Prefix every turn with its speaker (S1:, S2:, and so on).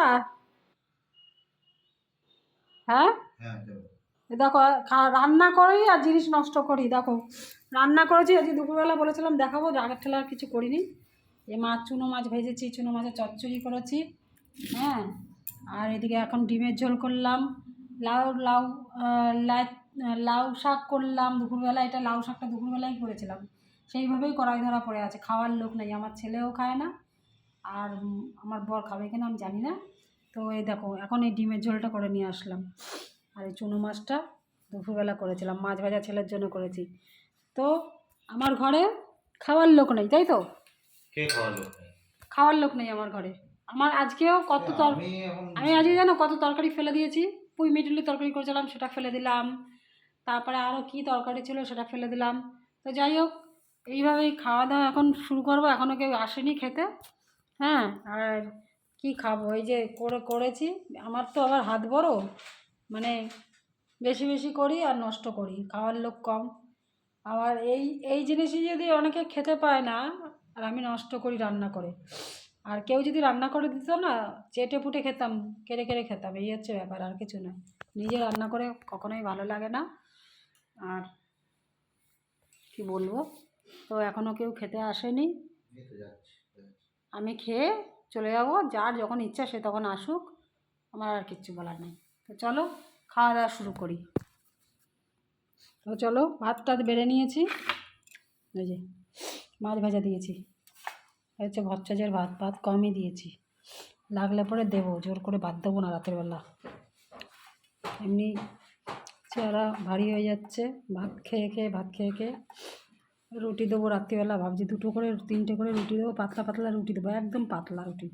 S1: আমরা? হ্যাঁ, দেখো রান্না করি আর জিনিস নষ্ট করি। দেখো রান্না করেছি আজকে দুপুরবেলা, বলেছিলাম দেখাবো, আগের ঠেলা আর কিছু করিনি। এ মাছ, চুনো মাছ ভেজেছি, চুনো মাছের চচ্চড়ি করেছি। হ্যাঁ, আর এদিকে এখন ডিমের ঝোল করলাম। লাউ লাউ লাই লাউ শাক করলাম দুপুরবেলা। এটা লাউ শাকটা দুপুরবেলায় করেছিলাম, সেইভাবেই কড়াই ধরা পড়ে আছে। খাওয়ার লোক নেই, আমার ছেলেও খায় না, আর আমার বর খাবে কিনা আমি জানি না। তো এই দেখো এখন এই ডিমের ঝোলটা করে নিয়ে আসলাম। আর এই চুনো মাছটা দুপুরবেলা করেছিলাম, মাছ ভাজা ছেলের জন্য করেছি। তো আমার ঘরে খাওয়ার লোক নেই, তাই তো?
S2: কে খাওয়ার লোক নেই?
S1: খাওয়ার লোক নেই আমার ঘরে। আমার আজকেও আমি আজকে জানো কত তরকারি ফেলে দিয়েছি। পুঁই মিটুলি তরকারি করেছিলাম, সেটা ফেলে দিলাম। তারপরে আরও কী তরকারি ছিল সেটা ফেলে দিলাম। তো যাই হোক, এইভাবেই খাওয়া দাওয়া এখন শুরু করবো। এখনও কেউ আসেনি খেতে। হ্যাঁ, আর কি খাবো, এই যে করেছি। আমার তো আবার হাত বড়, মানে বেশি বেশি করি আর নষ্ট করি, খাওয়ার লোক কম। আবার এই এই জিনিসই যদি অনেকে খেতে পায় না, আর আমি নষ্ট করি রান্না করে। আর কেউ যদি রান্না করে দিত না, চেটে পুটে খেতাম, কেড়ে কেড়ে খেতাম। এই হচ্ছে ব্যাপার, আর কিছু না। নিজে রান্না করে কখনোই ভালো লাগে না। আর কি বলবো, তো এখনও কেউ খেতে আসেনি। আমি খেয়ে চলে যাবো, যার যখন ইচ্ছা সে তখন আসুক, আমার আর কিচ্ছু বলার নেই। তো চলো খাওয়া দাওয়া শুরু করি। তো চলো, ভাত টাত বেড়ে নিয়েছি, এই যে মাছ ভাজা দিয়েছি, হচ্ছে ভচ্চাজের ভাত। ভাত কমই দিয়েছি, লাগলে পরে দেবো, জোর করে ভাত দেবো না রাতের বেলা। এমনি চেহারা ভারী হয়ে যাচ্ছে ভাত খেয়ে খেয়ে। রুটি দেবো রাত্রিবেলা, ভাবছি 2টো করে 3টে করে রুটি দেবো, পাতলা পাতলা রুটি দেবো, একদম পাতলা রুটি।